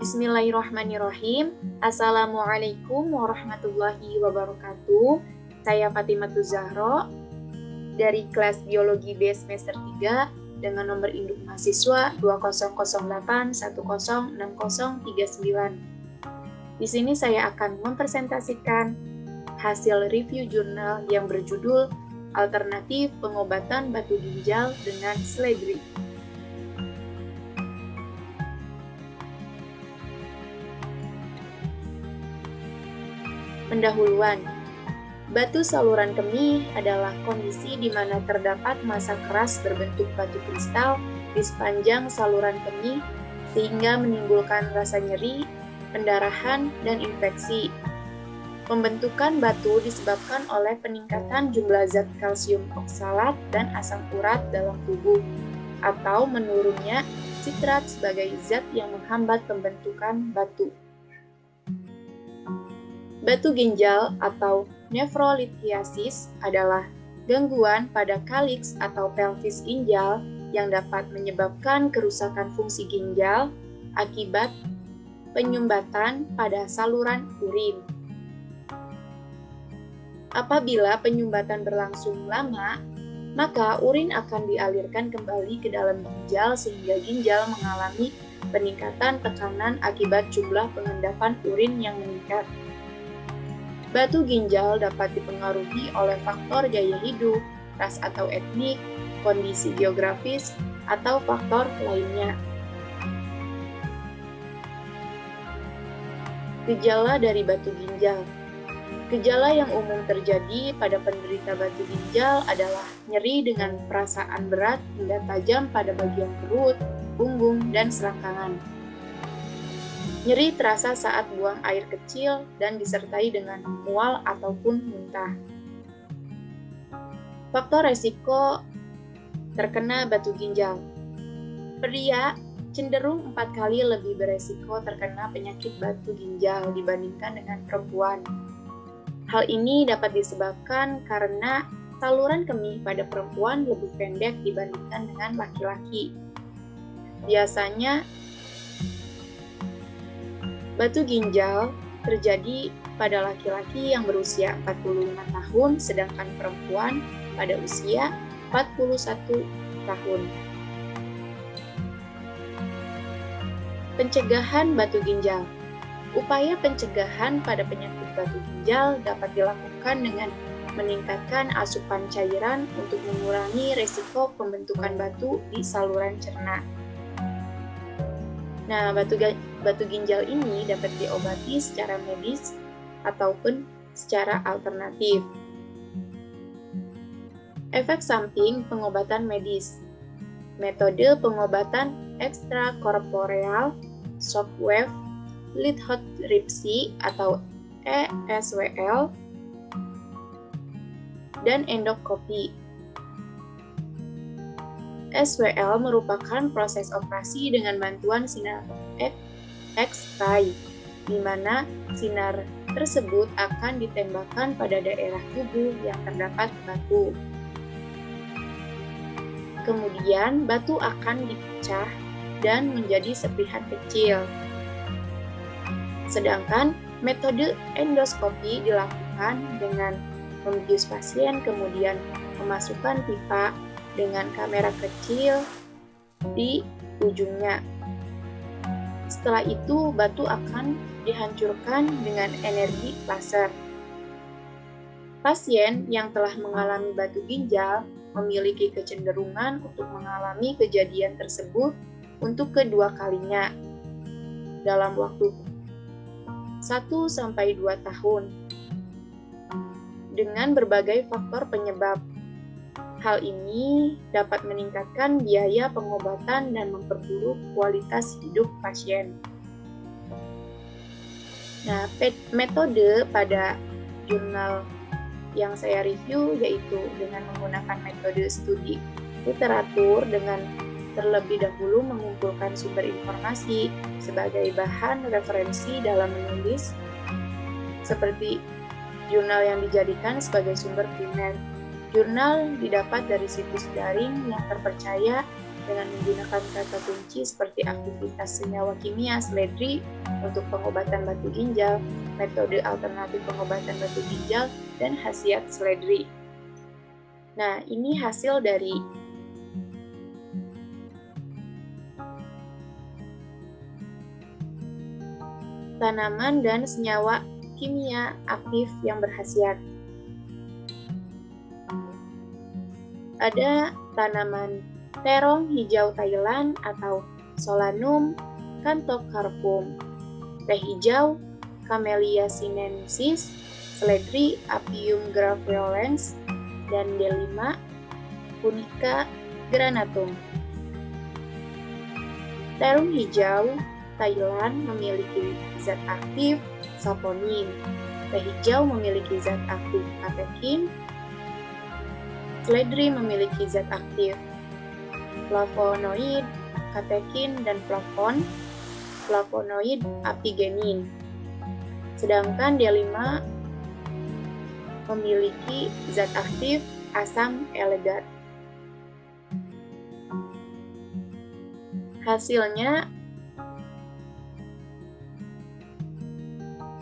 Bismillahirrahmanirrahim. Assalamualaikum warahmatullahi wabarakatuh. Saya Fatimah Zahro dari kelas Biologi B semester 3 dengan nomor induk mahasiswa 2008106039. Di sini saya akan mempresentasikan hasil review jurnal yang berjudul Alternatif Pengobatan Batu Ginjal dengan Seledri. Pendahuluan. Batu saluran kemih adalah kondisi di mana terdapat massa keras berbentuk batu kristal di sepanjang saluran kemih sehingga menimbulkan rasa nyeri, pendarahan, dan infeksi. Pembentukan batu disebabkan oleh peningkatan jumlah zat kalsium oksalat dan asam urat dalam tubuh, atau menurunnya sitrat sebagai zat yang menghambat pembentukan batu. Batu ginjal atau nefrolithiasis adalah gangguan pada kaliks atau pelvis ginjal yang dapat menyebabkan kerusakan fungsi ginjal akibat penyumbatan pada saluran urin. Apabila penyumbatan berlangsung lama, maka urin akan dialirkan kembali ke dalam ginjal sehingga ginjal mengalami peningkatan tekanan akibat jumlah pengendapan urin yang meningkat. Batu ginjal dapat dipengaruhi oleh faktor gaya hidup, ras atau etnik, kondisi geografis, atau faktor lainnya. Gejala dari batu ginjal. Gejala yang umum terjadi pada penderita batu ginjal adalah nyeri dengan perasaan berat hingga tajam pada bagian perut, punggung, dan selangkangan. Nyeri terasa saat buang air kecil dan disertai dengan mual ataupun muntah. Faktor resiko terkena batu ginjal. Pria cenderung 4 kali lebih beresiko terkena penyakit batu ginjal dibandingkan dengan perempuan. Hal ini dapat disebabkan karena saluran kemih pada perempuan lebih pendek dibandingkan dengan laki-laki. Biasanya, batu ginjal terjadi pada laki-laki yang berusia 45 tahun, sedangkan perempuan pada usia 41 tahun. Pencegahan batu ginjal. Upaya pencegahan pada penyakit batu ginjal dapat dilakukan dengan meningkatkan asupan cairan untuk mengurangi risiko pembentukan batu di saluran cerna. Nah, batu ginjal ini dapat diobati secara medis ataupun secara alternatif. Efek samping pengobatan medis. Metode pengobatan ekstrakorporeal, shockwave, lithotripsy atau ESWL, dan endoskopi. SWL merupakan proses operasi dengan bantuan sinar X-ray, di mana sinar tersebut akan ditembakkan pada daerah tubuh yang terdapat batu. Kemudian, batu akan dipecah dan menjadi serpihan kecil. Sedangkan metode endoskopi dilakukan dengan membius pasien, kemudian memasukkan pipa dengan kamera kecil di ujungnya. Setelah itu, batu akan dihancurkan dengan energi laser. Pasien yang telah mengalami batu ginjal memiliki kecenderungan untuk mengalami kejadian tersebut untuk kedua kalinya dalam waktu 1-2 tahun dengan berbagai faktor penyebab. Hal ini dapat meningkatkan biaya pengobatan dan memperburuk kualitas hidup pasien. Nah, metode pada jurnal yang saya review yaitu dengan menggunakan metode studi literatur dengan terlebih dahulu mengumpulkan sumber informasi sebagai bahan referensi dalam menulis, seperti jurnal yang dijadikan sebagai sumber primer. Jurnal didapat dari situs daring yang terpercaya dengan menggunakan kata kunci seperti aktivitas senyawa kimia seledri untuk pengobatan batu ginjal, metode alternatif pengobatan batu ginjal, dan khasiat seledri. Nah, ini hasil dari tanaman dan senyawa kimia aktif yang berkhasiat. Ada tanaman terong hijau Thailand atau Solanum canthocarpum, teh hijau Camellia sinensis, seledri Apium graveolens, dan D5 Punica granatum. Terong hijau Thailand memiliki zat aktif saponin, teh hijau memiliki zat aktif katekin, seledri memiliki zat aktif flavonoid, katekin, dan flavonoid apigenin. Sedangkan D5 memiliki zat aktif asam elegat. Hasilnya,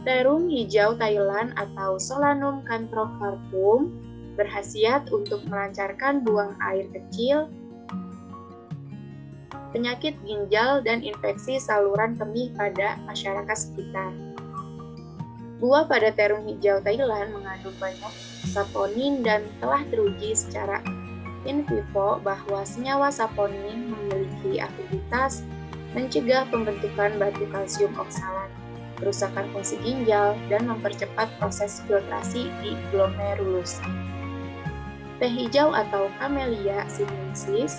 terung hijau Thailand atau Solanum canthocarpum berkhasiat untuk melancarkan buang air kecil, penyakit ginjal, dan infeksi saluran kemih pada masyarakat sekitar. Buah pada terung hijau Thailand mengandung banyak saponin dan telah teruji secara in vivo bahwa senyawa saponin memiliki aktivitas mencegah pembentukan batu kalsium oksalat, kerusakan fungsi ginjal, dan mempercepat proses filtrasi di glomerulus. Teh hijau atau Camellia sinensis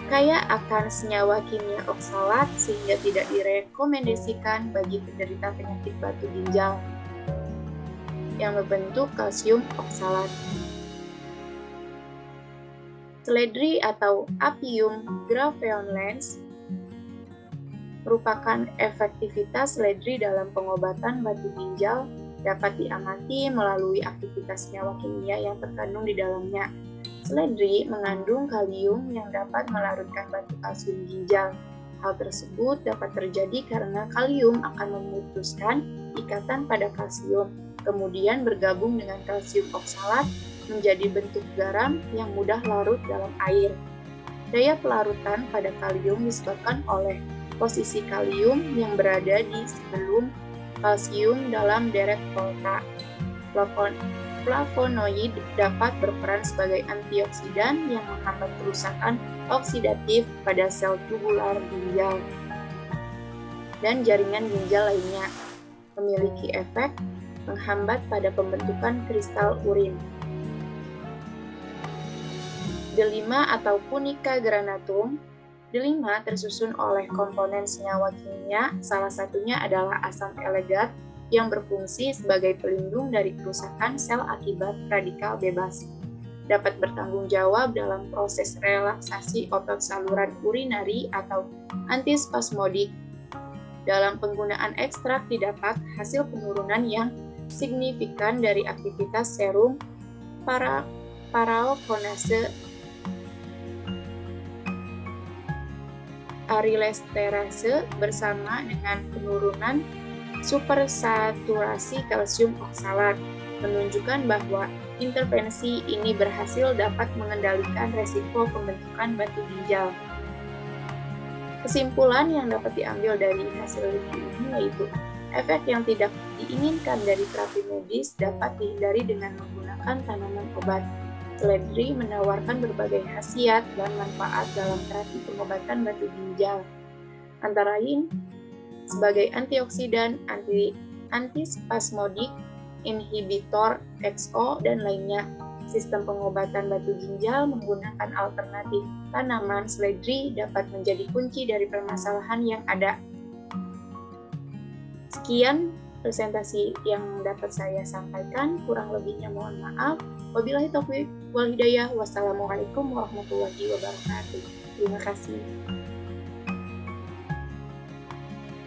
kaya akan senyawa kimia oksalat sehingga tidak direkomendasikan bagi penderita penyakit batu ginjal yang membentuk kalsium oksalat. Seledri atau Apium graveolens merupakan efektivitas seledri dalam pengobatan batu ginjal dapat diamati melalui aktivitas senyawa kimia yang terkandung di dalamnya. Seledri mengandung kalium yang dapat melarutkan batu kalsium ginjal. Hal tersebut dapat terjadi karena kalium akan memutuskan ikatan pada kalsium, kemudian bergabung dengan kalsium oksalat menjadi bentuk garam yang mudah larut dalam air. Daya pelarutan pada kalium disebabkan oleh posisi kalium yang berada di sebelum kalsium dalam deret volta. Flavonoid dapat berperan sebagai antioksidan yang menghambat kerusakan oksidatif pada sel tubular ginjal dan jaringan ginjal lainnya, memiliki efek menghambat pada pembentukan kristal urin. D5 atau Punica granatum. D5 tersusun oleh komponen senyawa kimia, salah satunya adalah asam elegat yang berfungsi sebagai pelindung dari kerusakan sel akibat radikal bebas. Dapat bertanggung jawab dalam proses relaksasi otot saluran urinari atau antispasmodik. Dalam penggunaan ekstrak didapat hasil penurunan yang signifikan dari aktivitas serum paraokonase arilesterase bersama dengan penurunan supersaturasi kalsium oksalat, menunjukkan bahwa intervensi ini berhasil dapat mengendalikan resiko pembentukan batu ginjal. Kesimpulan yang dapat diambil dari hasil review ini yaitu efek yang tidak diinginkan dari terapi medis dapat dihindari dengan menggunakan tanaman obat. Seledri menawarkan berbagai khasiat dan manfaat dalam terapi pengobatan batu ginjal, antara lain sebagai antioksidan, antispasmodik, inhibitor XO, dan lainnya. Sistem pengobatan batu ginjal menggunakan alternatif tanaman seledri dapat menjadi kunci dari permasalahan yang ada. Sekian presentasi yang dapat saya sampaikan, kurang lebihnya mohon maaf. Wabillahi taufiq wal hidayah. Wassalamualaikum warahmatullahi wabarakatuh. Terima kasih.